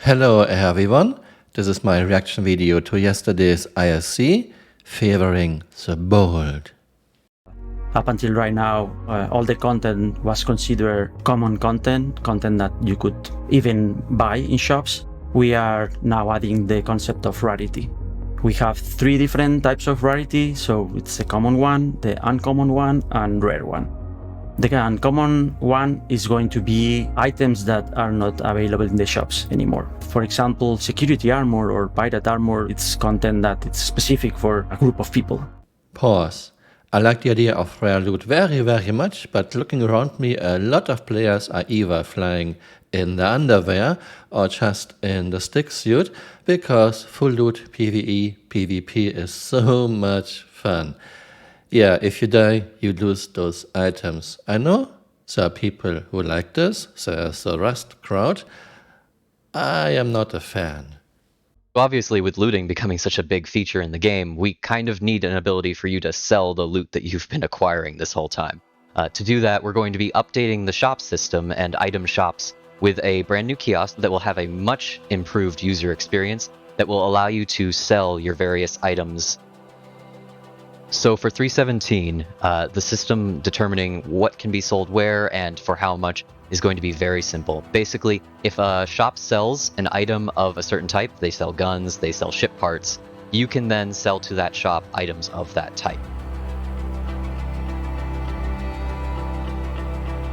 Hello everyone, this is my reaction video to yesterday's ISC Favoring the Bold. Up until right now, all the content was considered common content that you could even buy in shops. We are now adding the concept of rarity. We have three different types of rarity, so it's the common one, the uncommon one, and rare one. The uncommon one is going to be items that are not available in the shops anymore. For example, security armor or pirate armor, it's content that it's specific for a group of people. Pause. I like the idea of rare loot very much, but looking around me, a lot of players are either flying in the underwear or just in the stick suit, because full loot PvE, PvP is so much fun. Yeah, if you die, you lose those items. I know there are people who like this, there's the Rust crowd. I am not a fan. Obviously, with looting becoming such a big feature in the game, we kind of need an ability for you to sell the loot that you've been acquiring this whole time. To do that, we're going to be updating the shop system and item shops with a brand new kiosk that will have a much improved user experience that will allow you to sell your various items. So for 3.17, the system determining what can be sold where and for how much is going to be very simple. Basically, if a shop sells an item of a certain type, they sell guns, they sell ship parts, you can then sell to that shop items of that type.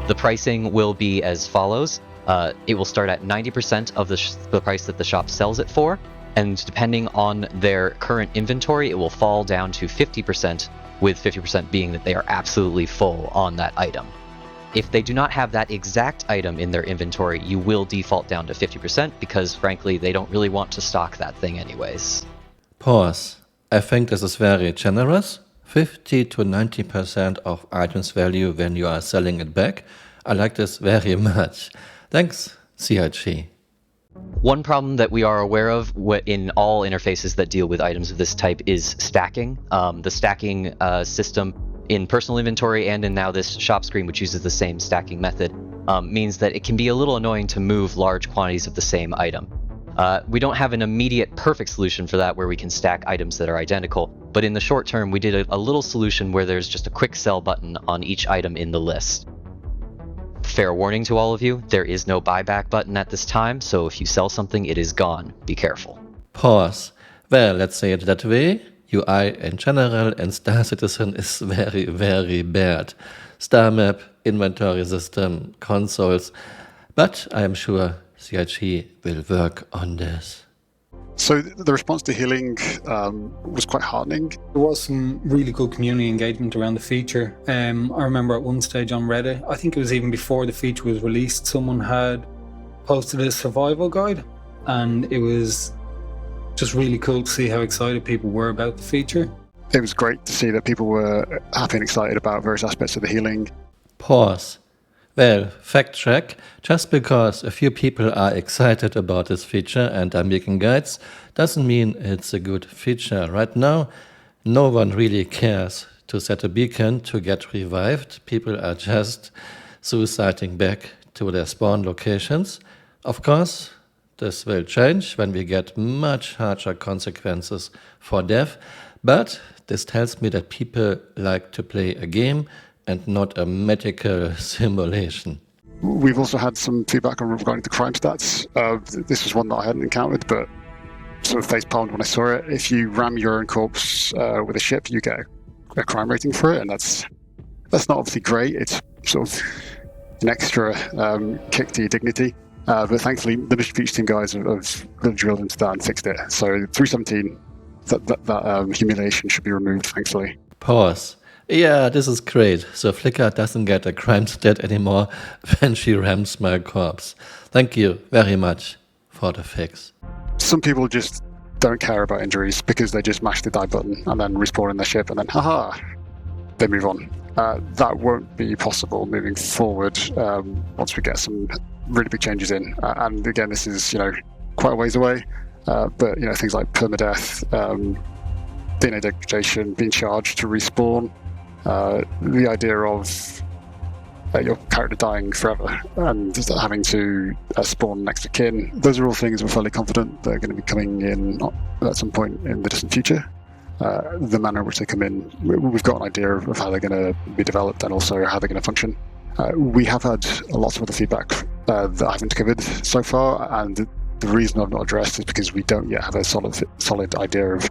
The pricing will be as follows. It will start at 90% of the price that the shop sells it for, and depending on their current inventory, it will fall down to 50%, with 50% being that they are absolutely full on that item. If they do not have that exact item in their inventory, you will default down to 50% because, frankly, they don't really want to stock that thing anyways. Pause. I think this is very generous. 50 to 90% of items value when you are selling it back. I like this very much. Thanks, CIG. One problem that we are aware of in all interfaces that deal with items of this type is stacking. The stacking system in personal inventory and in now this shop screen, which uses the same stacking method, means that it can be a little annoying to move large quantities of the same item. We don't have an immediate perfect solution for that where we can stack items that are identical, but in the short term we did a little solution where there's just a quick sell button on each item in the list. Fair warning to all of you, there is no buyback button at this time, so if you sell something, it is gone. Be careful. Pause. Well, let's say it that way. UI in general and Star Citizen is very bad. Star map, inventory system, consoles. But I am sure CIG will work on this. So the response to healing was quite heartening. There was some really good community engagement around the feature. I remember at one stage on Reddit, I think it was even before the feature was released, someone had posted a survival guide, and it was just really cool to see how excited people were about the feature. It was great to see that people were happy and excited about various aspects of the healing. Pause. Well, fact check, just because a few people are excited about this feature and are making guides, doesn't mean it's a good feature. Right now, no one really cares to set a beacon to get revived. People are just suiciding back to their spawn locations. Of course, this will change when we get much harsher consequences for death, but this tells me that people like to play a game and not a medical simulation. We've also had some feedback regarding the crime stats. This was one that I hadn't encountered, but sort of face-palmed when I saw it. If you ram your own corpse with a ship, you get a crime rating for it, and that's not obviously great. It's sort of an extra kick to your dignity. But thankfully, the mission feature team guys have really drilled into that and fixed it. So 3.17, that humiliation should be removed, thankfully. Pause. Yeah, this is great. So Flickr doesn't get a crime stat anymore when she rams my corpse. Thank you very much for the fix. Some people just don't care about injuries because they just mash the die button and then respawn in their ship and then, haha, they move on. That won't be possible moving forward once we get some really big changes in. And again, this is quite a ways away. But things like permadeath, DNA degradation, being charged to respawn, the idea of your character dying forever and having to spawn next to kin. Those are all things we're fairly confident they're going to be coming in at some point in the distant future. The manner in which they come in, we've got an idea of how they're going to be developed and also how they're going to function. We have had lots of other feedback that I haven't covered so far, and the reason I've not addressed is because we don't yet have a solid idea of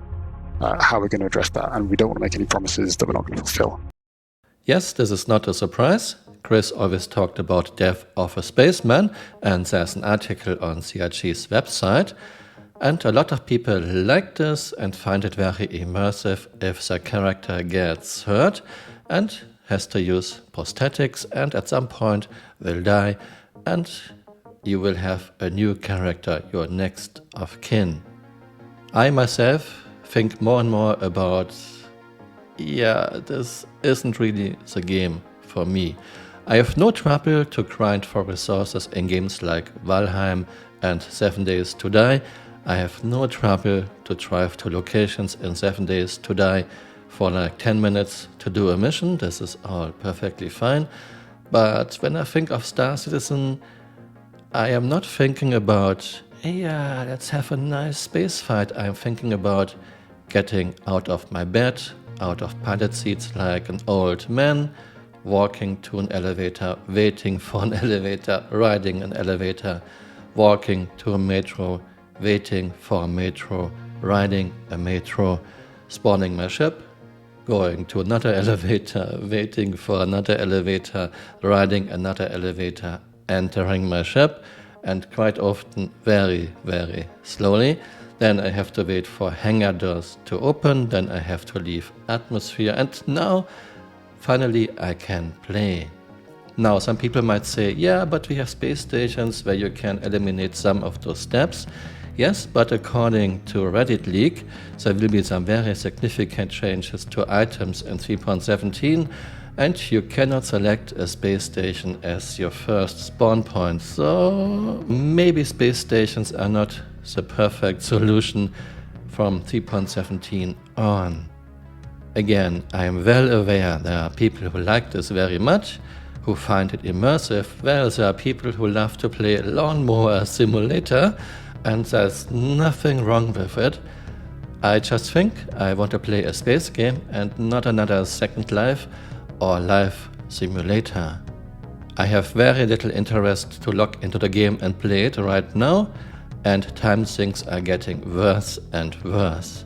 how we're going to address that, and we don't want to make any promises that we're not going to fulfill. Yes, this is not a surprise. Chris always talked about death of a spaceman, and there's an article on CRG's website. And a lot of people like this and find it very immersive if the character gets hurt and has to use prosthetics and at some point will die, and you will have a new character, your next of kin. I myself think more and more about, this isn't really the game for me. I have no trouble to grind for resources in games like Valheim and 7 Days to Die. I have no trouble to drive to locations in 7 Days to Die for like 10 minutes to do a mission. This is all perfectly fine. But when I think of Star Citizen, I am not thinking about, let's have a nice space fight. I'm thinking about getting out of my bed, out of pilot seats like an old man, walking to an elevator, waiting for an elevator, riding an elevator, walking to a metro, waiting for a metro, riding a metro, spawning my ship, going to another elevator, waiting for another elevator, riding another elevator, entering my ship, and quite often very, very slowly. Then I have to wait for hangar doors to open, then I have to leave atmosphere, and now finally I can play. Now some people might say, yeah, but we have space stations where you can eliminate some of those steps. Yes, but according to a Reddit leak, there will be some very significant changes to items in 3.17, and you cannot select a space station as your first spawn point. So maybe space stations are not the perfect solution from 3.17 on. Again, I am well aware there are people who like this very much, who find it immersive, whereas there are people who love to play Lawnmower Simulator, and there's nothing wrong with it. I just think I want to play a space game and not another Second Life or Life Simulator. I have very little interest to log into the game and play it right now, and time things are getting worse and worse.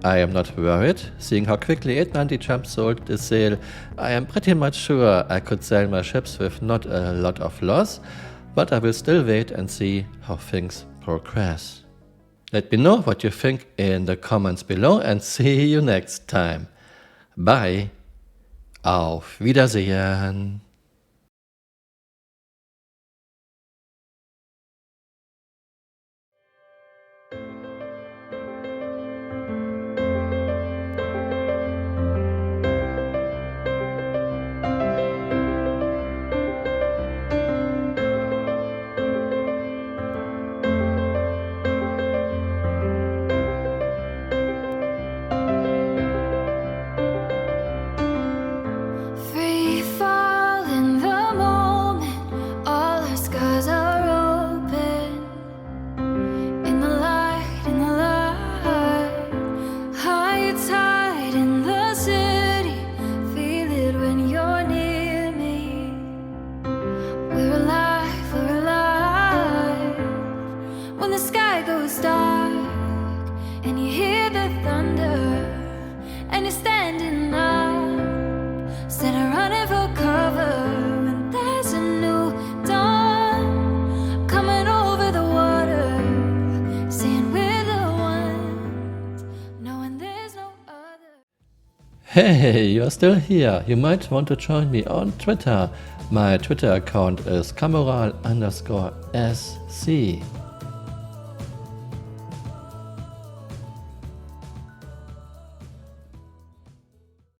I am not worried, seeing how quickly 890 Jump sold this sale. I am pretty much sure I could sell my ships with not a lot of loss, but I will still wait and see how things progress. Let me know what you think in the comments below and see you next time. Bye. Auf Wiedersehen. Hey, you're still here. You might want to join me on Twitter. My Twitter account is Camural_SC.